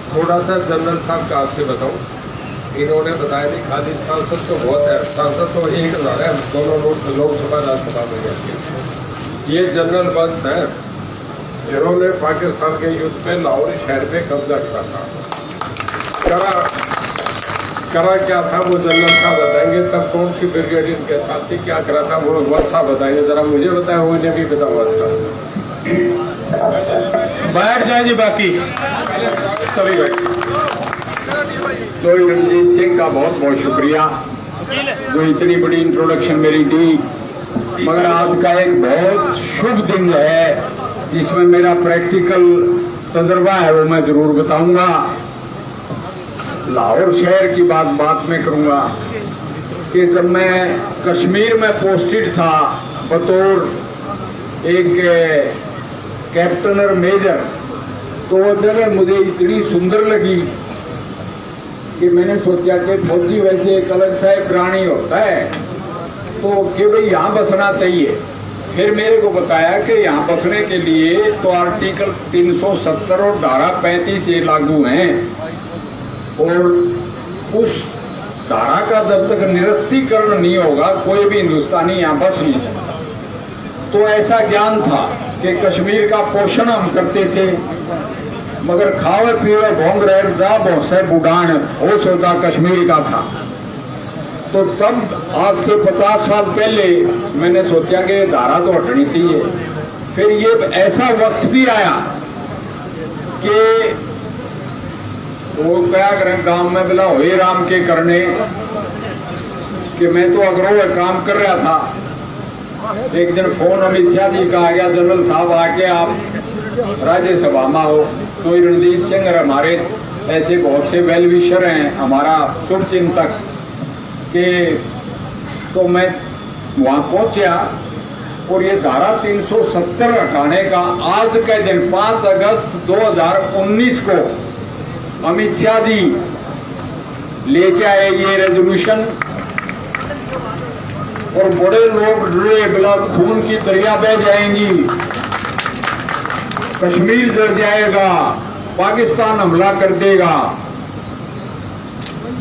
थोड़ा सा जनरल साहब का आपसे बताऊं, इन्होंने बताया नहीं खाली सांसद तो बहुत है, सांसद तो 1000 है, दोनों लोकसभा राज्यसभा में रहते हैं। ये जनरल बस है, इन्होंने पाकिस्तान के युद्ध में लाहौर शहर पे कब्जा करा था। करा क्या था वो जनरल साहब बताएंगे। तब कौन सी ब्रिगेड इनके साथ थी, क्या करा था वो वत्स साहब बताएंगे। जरा मुझे बताया, मुझे भी पता हुआ था। बैठ जाए जी बाकी सभी बैठ। तो रणजीत सिंह का बहुत बहुत शुक्रिया जो इतनी बड़ी इंट्रोडक्शन मेरी दी। मगर आज का एक बहुत शुभ दिन है जिसमें मेरा प्रैक्टिकल तजर्बा है वो मैं जरूर बताऊंगा। लाहौर शहर की बात में करूंगा कि जब मैं कश्मीर में पोस्टेड था बतौर एक कैप्टन और मेजर, तो वो जगह मुझे इतनी सुंदर लगी कि मैंने सोचा कि फौजी वैसे एक अलग सा प्राणी होता है तो कि भाई यहाँ बसना चाहिए। फिर मेरे को बताया कि यहाँ बसने के लिए तो आर्टिकल 370 और धारा 35 ये लागू हैं और उस धारा का जब तक निरस्तीकरण नहीं होगा कोई भी हिंदुस्तानी यहाँ बस नहीं सकता। तो ऐसा ज्ञान था कि कश्मीर का पोषण हम करते थे, मगर खावे पीवे भोंग रहे जा बहुत बुढ़ान हो सोता कश्मीर का था। तो तब आज से 50 साल पहले मैंने सोचा कि धारा तो हटनी चाहिए। फिर ये ऐसा वक्त भी आया कि वो क्या करें गांव में बिला हुए राम के करने कि मैं तो अग्रोह काम कर रहा था। एक दिन फोन अमित शाह जी का आ गया, जनरल साहब आके आप राज्यसभा में हो। तो रणजीत सिंह हमारे ऐसे बहुत से वेल विशर हैं, हमारा शुभ चिंतक के। तो मैं वहां पहुंचा और ये धारा 370 हटाने का आज के दिन 5 अगस्त 2019 को अमित शाह जी लेके आए ये रेजोल्यूशन। और बड़े लोग डरे बिला खून की दरिया बह जाएंगी, कश्मीर जल जाएगा, पाकिस्तान हमला कर देगा।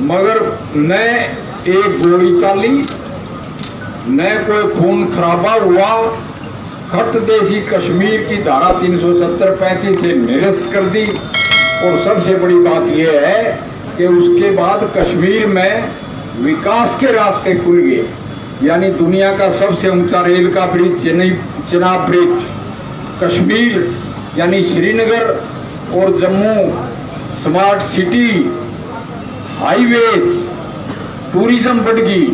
मगर न एक गोली चाली न कोई खून खराबा हुआ। खट देशी कश्मीर की धारा 370-35 से निरस्त कर दी। और सबसे बड़ी बात यह है कि उसके बाद कश्मीर में विकास के रास्ते खुल गए। यानी दुनिया का सबसे ऊंचा रेल का ब्रिज चिनाब ब्रिज, कश्मीर यानी श्रीनगर और Jammu smart city, highways, tourism बढ़ गई।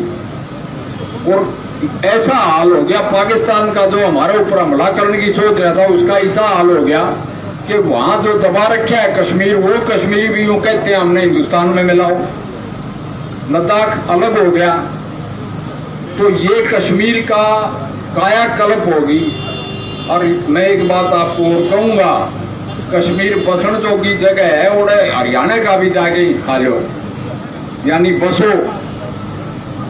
और ऐसा हाल हो गया पाकिस्तान का जो हमारे ऊपर हमला करने की सोच रहा था उसका ऐसा हाल हो गया कि वहां जो दबा रखा है कश्मीर, वो कश्मीरी भी यूं कहते हैं हमने हिंदुस्तान में मिलाओ, लद्दाख अलग हो गया। तो ये कश्मीर का कायाकल्प होगी। और मैं एक बात आपको और कहूंगा, कश्मीर बसण जोगी जगह है और हरियाणा का भी जाके हिस्सा लो, यानी बसो।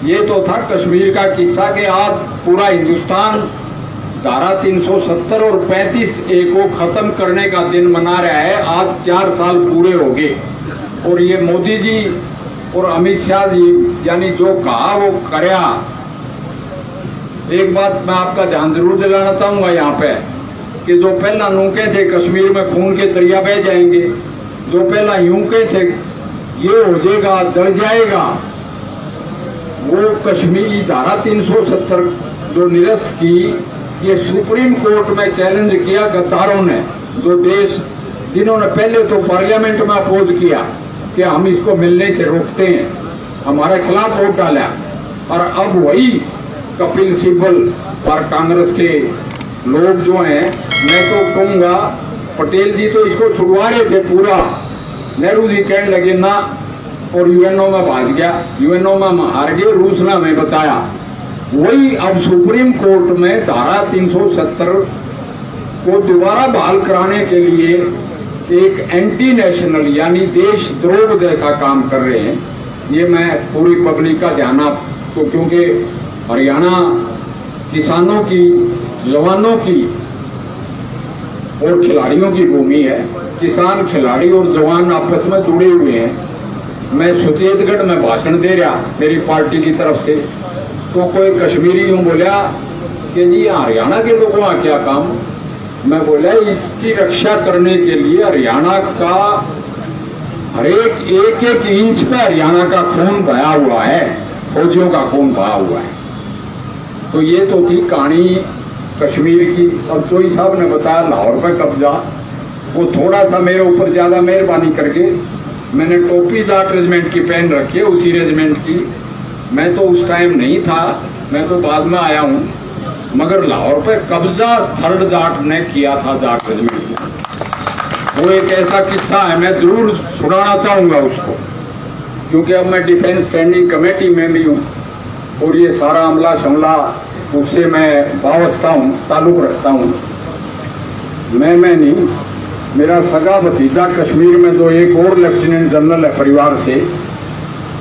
ये तो था कश्मीर का किस्सा कि आज पूरा हिंदुस्तान धारा 370 और 35A को खत्म करने का दिन मना रहा है। आज 4 साल पूरे हो गए और ये मोदी जी और अमित शाह जी यानी जो कहा वो करया। एक बात मैं आपका ध्यान जरूर दिलाना चाहूंगा यहाँ पे कि जो पहला नूके थे कश्मीर में खून के दरिया बह जाएंगे, जो पहला यूं के थे ये हो जाएगा जल जाएगा, वो कश्मीरी धारा 370 जो निरस्त की, ये सुप्रीम कोर्ट में चैलेंज किया गद्दारों ने, जो देश जिन्होंने पहले तो पार्लियामेंट में अपोज किया कि हम इसको मिलने से रोकते हैं, हमारे खिलाफ वोट डाला। और अब वही कपिल सिब्बल और कांग्रेस के लोग जो हैं, मैं तो कहूंगा पटेल जी तो इसको छुड़वा रहे थे पूरा, नेहरू जी कहने लगे ना और यूएनओ में भाग गया, यूएनओ में हार गए, रूस ने हमें बताया। वही अब सुप्रीम कोर्ट में धारा 370 को दोबारा बहाल कराने के लिए एक एंटी नेशनल यानी देशद्रोह जैसा काम कर रहे हैं। ये मैं पूरी पब्लिक का ध्यान आपको, क्योंकि हरियाणा किसानों की, जवानों की और खिलाड़ियों की भूमि है, किसान, खिलाड़ी और जवान आपस में जुड़े हुए हैं। मैं सुचेतगढ़ में भाषण दे रहा मेरी पार्टी की तरफ से, तो कोई कश्मीरी यूं बोला कि जी हरियाणा के लोगों का क्या काम। मैं बोला इसकी रक्षा करने के लिए हरियाणा का हर एक एक इंच पे हरियाणा का खून बहा हुआ है, फौजियों का खून बहा हुआ है। तो ये तो थी कहानी कश्मीर की। और चोई साहब ने बताया लाहौर पे कब्जा, वो थोड़ा सा मेरे ऊपर ज्यादा मेहरबानी करके मैंने टोपी जाट रेजिमेंट की पहन रखी है, उसी रेजिमेंट की। मैं तो उस टाइम नहीं था, मैं तो बाद में आया हूँ, मगर लाहौर पे कब्जा थर्ड जाट ने किया था, जाट रेजिमेंट में। वो एक ऐसा किस्सा है, मैं जरूर सुनाना चाहूंगा उसको, क्योंकि अब मैं डिफेंस स्टैंडिंग कमेटी में भी हूँ और ये सारा अमला शमला उससे मैं वाबस्ता हूँ, ताल्लुक रखता हूँ। मैं नहीं, मेरा सगा भतीजा कश्मीर में जो एक और लेफ्टिनेंट जनरल है परिवार से,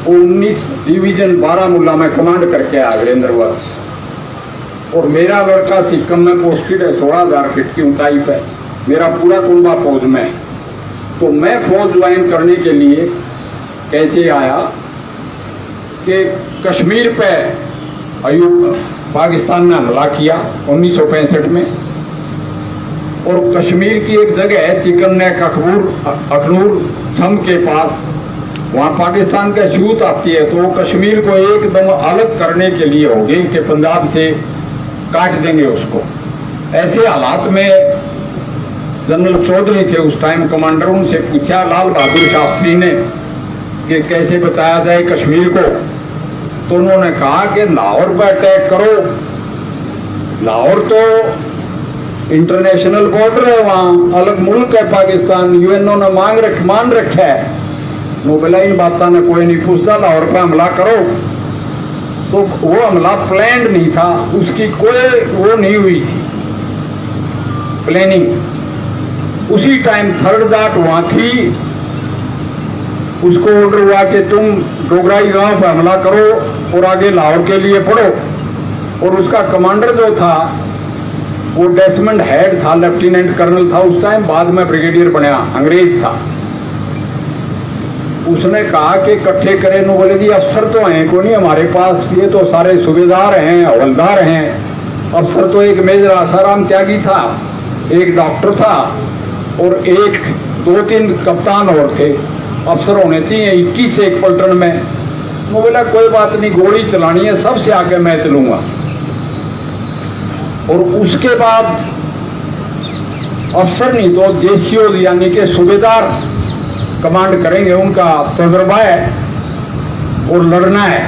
वो 19 डिवीजन बारामूला में कमांड करके आया वीरेंद्र वर्ष। और मेरा लड़का सिक्किम में पोस्टेड है 16,000 फीट की ऊंचाई पे, मेरा पूरा कुंबा फौज में। तो मैं फौज ज्वाइन करने के लिए कैसे आया कि कश्मीर पे अयूब पाकिस्तान ने हमला किया 1965 में, और कश्मीर की एक जगह है चिकन नेक अखनूर छम के पास, वहाँ पाकिस्तान का यूथ आती है, तो वो कश्मीर को एकदम अलग करने के लिए हो गई कि पंजाब से काट देंगे उसको। ऐसे हालात में जनरल चौधरी थे उस टाइम कमांडर, उनसे पूछा लाल बहादुर शास्त्री ने कि कैसे बचाया जाए कश्मीर को। तो उन्होंने कहा कि लाहौर पर अटैक करो, लाहौर तो इंटरनेशनल बॉर्डर है, वहाँ अलग मुल्क है पाकिस्तान, यूएनओ ने मान रखा है। वो बोला इन बातों ने कोई नहीं पूछता, लाहौर पर हमला करो। तो वो हमला प्लान्ड नहीं था, उसकी कोई वो नहीं हुई थी प्लानिंग। उसी टाइम थर्ड जाट वहां थी, उसको ऑर्डर हुआ कि तुम डोगराई गांव पर हमला करो और आगे लाहौर के लिए पढ़ो। और उसका कमांडर जो था वो डेसमंड हेड था, लेफ्टिनेंट कर्नल था उस टाइम, बाद में ब्रिगेडियर बना, अंग्रेज था। उसने कहा कि इकट्ठे करें, नो बोले जी अफसर तो हैं को नहीं हमारे पास, ये तो सारे सूबेदार हैं, हवलदार हैं। अफसर तो एक मेजर आसाराम त्यागी था, एक डॉक्टर था और एक 2-3 कप्तान और थे। अफसर होने चाहिए 21 से एक पलटन में। वो बोला कोई बात नहीं, गोली चलानी है, सबसे आगे मैं चलूंगा। और उसके बाद अफसर नहीं तो देशियों यानी कि सूबेदार कमांड करेंगे, उनका तजुर्बा है और लड़ना है।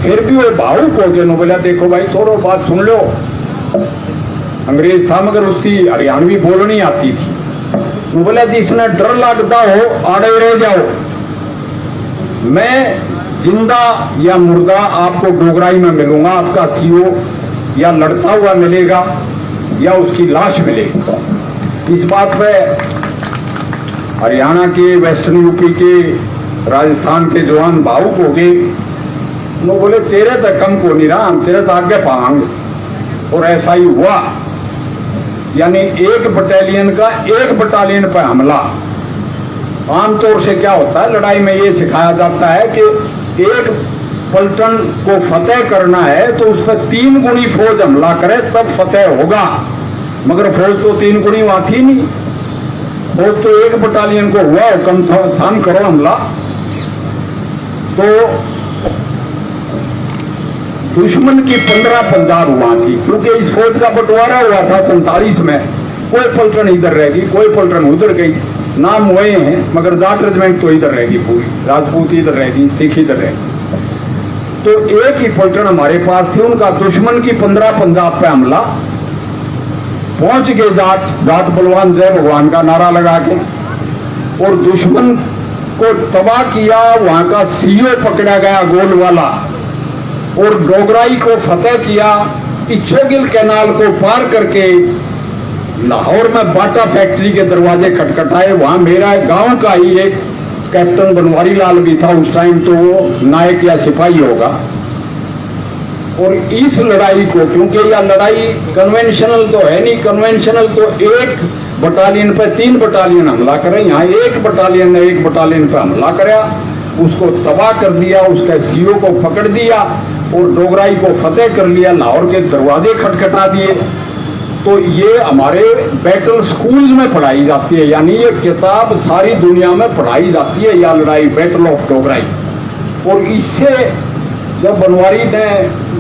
फिर भी वो भावुक हो गए, बोला देखो भाई थोड़ा बात सुन लो। अंग्रेज था मगर उसकी हरियाणवी बोलनी आती थी। वो बोला जिसने डर लगता हो आड़े रह जाओ, मैं जिंदा या मुर्दा आपको डोगराई में मिलूंगा, आपका सीओ या लड़ता हुआ मिलेगा या उसकी लाश मिलेगी। इस बात पे हरियाणा के, वेस्टर्न यूपी के, राजस्थान के जवान भावुक हो गए। वो बोले तेरे तक कम को नहीं रहा, हम तेरे तक आगे पाएंगे। और ऐसा ही हुआ, यानी एक बटालियन का एक बटालियन पर हमला। आमतौर से क्या होता है लड़ाई में, ये सिखाया जाता है कि एक पलटन को फतेह करना है तो उस पर 3 गुनी फौज हमला करे तब फतेह होगा। मगर फौज तो 3 गुनी वहां थी नहीं, फौज तो एक बटालियन को हुआ हुक्म था, थाम करो हमला। तो दुश्मन की 15 पंजाब हुआ थी, क्योंकि इस फौज का बंटवारा हुआ था 47 में। कोई पलटन इधर रहेगी, कोई पलटन उधर गई, नाम हुए हैं मगर जाट रेजिमेंट तो इधर रहेगी, पूरी राजपूत इधर रहेगी, सिख इधर रहेगी। तो एक ही पलटन हमारे पास थी, उनका दुश्मन की 15 पंजाब पे हमला। पहुंच गए जाट बलवान जय भगवान का नारा लगा के, और दुश्मन को तबाह किया। वहां का सीओ पकड़ा गया गोल वाला, और डोगराई को फतेह किया। इच्छोगिल कैनाल को पार करके लाहौर में बाटा फैक्ट्री के दरवाजे खटखटाए। वहां मेरा गांव का ही एक कैप्टन बनवारी लाल भी था उस टाइम, तो वो नायक या सिपाही होगा। और इस लड़ाई को, क्योंकि यह लड़ाई कन्वेंशनल तो है नहीं, कन्वेंशनल तो एक बटालियन पे 3 बटालियन हमला करे, यहाँ एक बटालियन ने 1 बटालियन पे हमला कराया, उसको तबाह कर दिया, उसके सीओ को पकड़ दिया और डोगराई को फतेह कर लिया, लाहौर के दरवाजे खटखटा दिए। तो ये हमारे बैटल स्कूल में पढ़ाई जाती है, यानी ये किताब सारी दुनिया में पढ़ाई जाती है, यह लड़ाई बैटल ऑफ डोगराई। और इससे जब बनवारी ने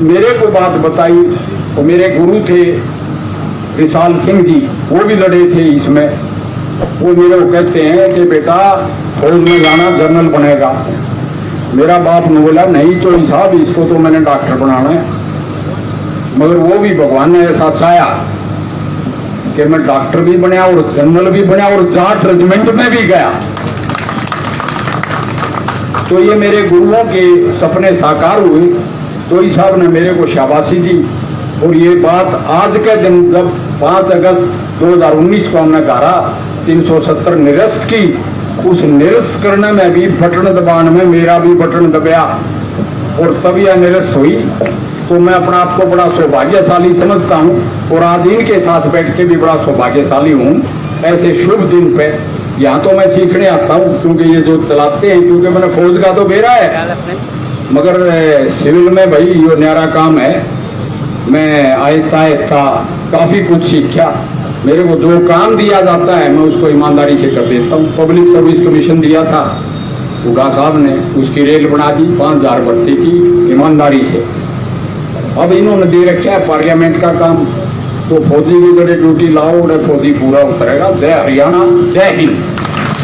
मेरे को बात बताई तो मेरे गुरु थे विशाल सिंह जी, वो भी लड़े थे इसमें। वो मेरे को कहते हैं कि बेटा फौज में जाना, जनरल बनेगा। मेरा बाप ने बोला नहीं चोरी साहब, इसको तो मैंने डॉक्टर बनाना है। मगर वो भी भगवान ने ऐसा चाहा कि मैं डॉक्टर भी बनया और जनरल भी बनया और जाट रेजिमेंट में भी गया। तो ये मेरे गुरुओं के सपने साकार हुए। चोरी साहब ने मेरे को शाबाशी दी। और ये बात आज के दिन जब 5 अगस्त 2019 को हमने धारा 370 निरस्त की, उस निरस्त करने में भी बटन दबाने में मेरा भी बटन दबाया और तब यह निरस्त हुई। तो मैं अपना आप को बड़ा सौभाग्यशाली समझता हूँ और आज इनके साथ बैठ के भी बड़ा सौभाग्यशाली हूँ। ऐसे शुभ दिन पे यहाँ तो मैं सीखने आता हूँ, क्योंकि ये जो चलाते हैं, क्योंकि मैंने फौज का तो बेरा है, मगर सिविल में भाई ये न्यारा काम है। मैं आहिस्ता आहिस्ता काफ़ी कुछ सीखा। मेरे को जो काम दिया जाता है मैं उसको ईमानदारी से कर देता हूँ। पब्लिक सर्विस कमीशन दिया था हुडा साहब ने, उसकी रेल बना दी 5000 भर्ती की ईमानदारी से। अब इन्होंने दे रखा है पार्लियामेंट का काम, तो फौजी की तरह ड्यूटी लाओ और फौजी पूरा उतरेगा। जय हरियाणा, जय हिंद।